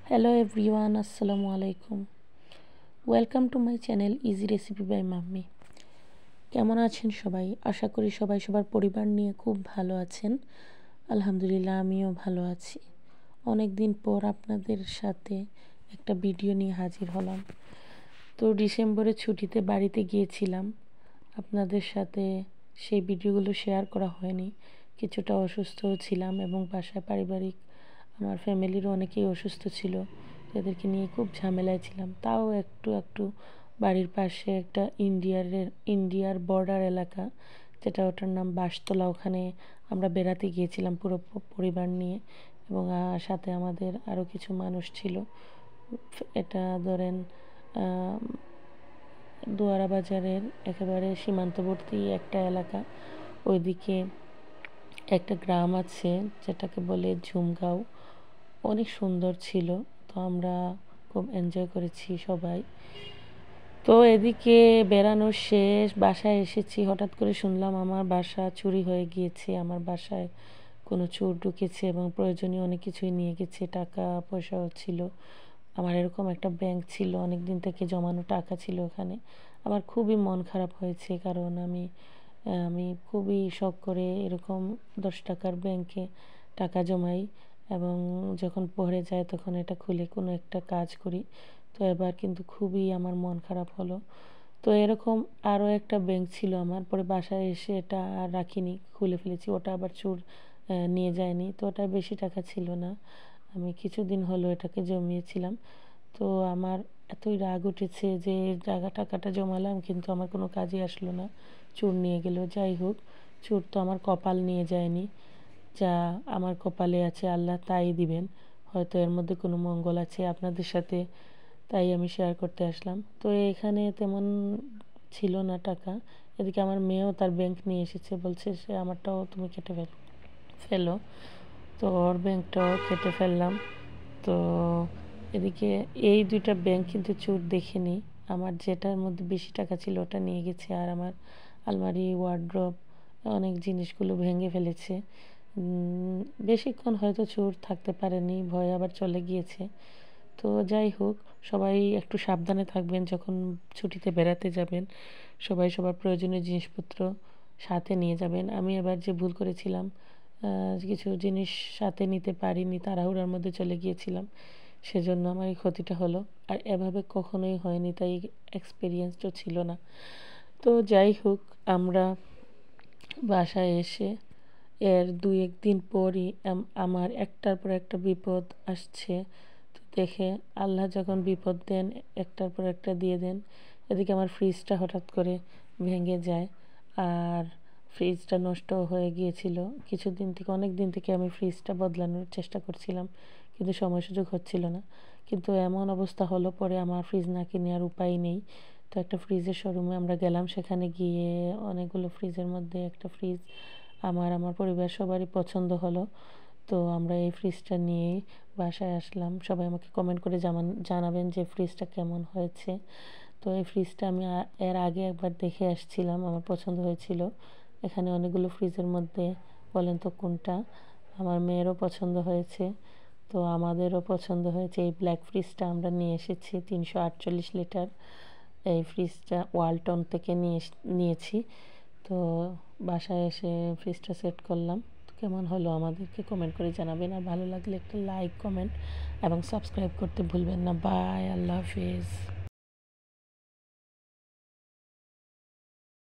Hello everyone, Assalamu alaikum. Welcome to my channel easy recipe by mummy. কেমন আছেন সবাই? আশা করি সবাই সবার পরিবার নিয়ে খুব ভালো আছেন। আলহামদুলিল্লাহ আমিও ভালো আছি। অনেক দিন পর আপনাদের সাথে একটা ভিডিও নিয়ে হাজির হলাম। তো ডিসেম্বরে ছুটিতে বাড়িতে গিয়েছিলাম। আপনাদের সাথে সেই ভিডিওগুলো শেয়ার করা হয়নি। কিছুটা অসুস্থও ছিলাম এবং বাসায় পারিবারিক আমার ফ্যামিলিরও অনেকেই অসুস্থ ছিল। তাদেরকে নিয়ে খুব ঝামেলায় ছিলাম। তাও একটু একটু বাড়ির পাশে একটা ইন্ডিয়ার বর্ডার এলাকা, যেটা ওটার নাম বাঁশতলা, ওখানে আমরা বেড়াতে গিয়েছিলাম পুরো পরিবার নিয়ে এবং সাথে আমাদের আরও কিছু মানুষ ছিল। এটা ধরেন দোয়ারা বাজারের একেবারে সীমান্তবর্তী একটা এলাকা। ওইদিকে একটা গ্রাম আছে যেটাকে বলে ঝুমগাঁও, অনেক সুন্দর ছিল। তো আমরা খুব এনজয় করেছি সবাই। তো এদিকে বেড়ানো শেষ, বাসায় এসেছি, হঠাৎ করে শুনলাম আমার বাসা চুরি হয়ে গিয়েছে। আমার বাসায় কোনো চোর ঢুকেছে এবং প্রয়োজনীয় অনেক কিছুই নিয়ে গেছে, টাকা পয়সাও ছিল। আমার এরকম একটা ব্যাংক ছিল, অনেক দিন থেকে জমানো টাকা ছিল ওখানে। আমার খুবই মন খারাপ হয়েছে, কারণ আমি আমি খুবই শখ করে এরকম 10 টাকার ব্যাংকে টাকা জমাই এবং যখন পড়ে যায় তখন এটা খুলে কোনো একটা কাজ করি। তো এবার কিন্তু খুবই আমার মন খারাপ হলো। তো এরকম আরও একটা ব্যাংক ছিল আমার, পরে বাসায় এসে এটা আর রাখিনি, খুলে ফেলেছি। ওটা আবার চোর নিয়ে যায়নি। তো ওটা বেশি টাকা ছিল না, আমি কিছুদিন হলো এটাকে জমিয়েছিলাম। তো আমার এতই রাগ উঠেছে যে টাকাটা জমালাম কিন্তু আমার কোনো কাজে আসলো না, চোর নিয়ে গেল। যাই হোক, চোর তো আমার কপাল নিয়ে যায়নি। যা আমার কপালে আছে আল্লাহ তাই দিবেন, হয়তো এর মধ্যে কোনো মঙ্গল আছে আপনাদের সাথে, তাই আমি শেয়ার করতে আসলাম। তো এখানে তেমন ছিল না টাকা। এদিকে আমার মেয়েও তার ব্যাংক নিয়ে এসেছে, বলছে সে আমারটাও তুমি কেটে ফেলো। তো ওর ব্যাংকটাও কেটে ফেললাম। তো এদিকে এই দুইটা ব্যাংক কিন্তু চোর দেখেনি। আমার যেটার মধ্যে বেশি টাকা ছিল ওটা নিয়ে গেছে, আর আমার আলমারি, ওয়ার্ড্রোব, অনেক জিনিসগুলো ভেঙে ফেলেছে। বেশিক্ষণ হয়তো চোর থাকতে পারেনি, ভয় আবার চলে গিয়েছে। তো যাই হোক, সবাই একটু সাবধানে থাকবেন যখন ছুটিতে বেড়াতে যাবেন। সবাই সবার প্রয়োজনীয় জিনিসপত্র সাথে নিয়ে যাবেন। আমি এবার যে ভুল করেছিলাম, কিছু জিনিস সাথে নিতে পারিনি, তাড়াহুড়ার মধ্যে চলে গিয়েছিলাম, সেজন্য আমার এই ক্ষতিটা হলো। আর এভাবে কখনোই হয়নি, তাই এক্সপিরিয়েন্সও ছিল না। তো যাই হোক, আমরা বাসায় এসে এর 2-1 দিন পরই আমার একটার পর একটা বিপদ আসছে। তো দেখে আল্লাহ যখন বিপদ দেন, একটার পর একটা দিয়ে দেন। এদিকে আমার ফ্রিজটা হঠাৎ করে ভেঙে যায়, আর ফ্রিজটা নষ্ট হয়ে গিয়েছিল কিছুদিন থেকে। অনেক দিন থেকে আমি ফ্রিজটা বদলানোর চেষ্টা করছিলাম, কিন্তু সময় সুযোগ হচ্ছিল না। কিন্তু এমন অবস্থা হলো, পরে আমার ফ্রিজ না কিনে আর উপায় নেই। তো একটা ফ্রিজের শোরুমে আমরা গেলাম, সেখানে গিয়ে অনেকগুলো ফ্রিজের মধ্যে একটা ফ্রিজ আমার পরিবার সবারই পছন্দ হলো। তো আমরা এই ফ্রিজটা নিয়েই বাসায় আসলাম। সবাই আমাকে কমেন্ট করে জানাবেন যে ফ্রিজটা কেমন হয়েছে। তো এই ফ্রিজটা আমি এর আগে একবার দেখে আসছিলাম, আমার পছন্দ হয়েছিল। এখানে অনেকগুলো ফ্রিজের মধ্যে বলেন তো কোনটা? আমার মেয়েরও পছন্দ হয়েছে, তো আমাদেরও পছন্দ হয়েছে। এই ব্ল্যাক ফ্রিজটা আমরা নিয়ে এসেছি, 348 লিটার। এই ফ্রিজটা ওয়ালটন থেকে নিয়েছি। তো বাসায় এসে ফ্রিজটা সেট করলাম। তো কেমন হলো আমাদেরকে কমেন্ট করে জানাবেন, আর ভালো লাগলে একটা লাইক, কমেন্ট এবং সাবস্ক্রাইব করতে ভুলবেন না। বাই, আল্লাহ হাফিজ।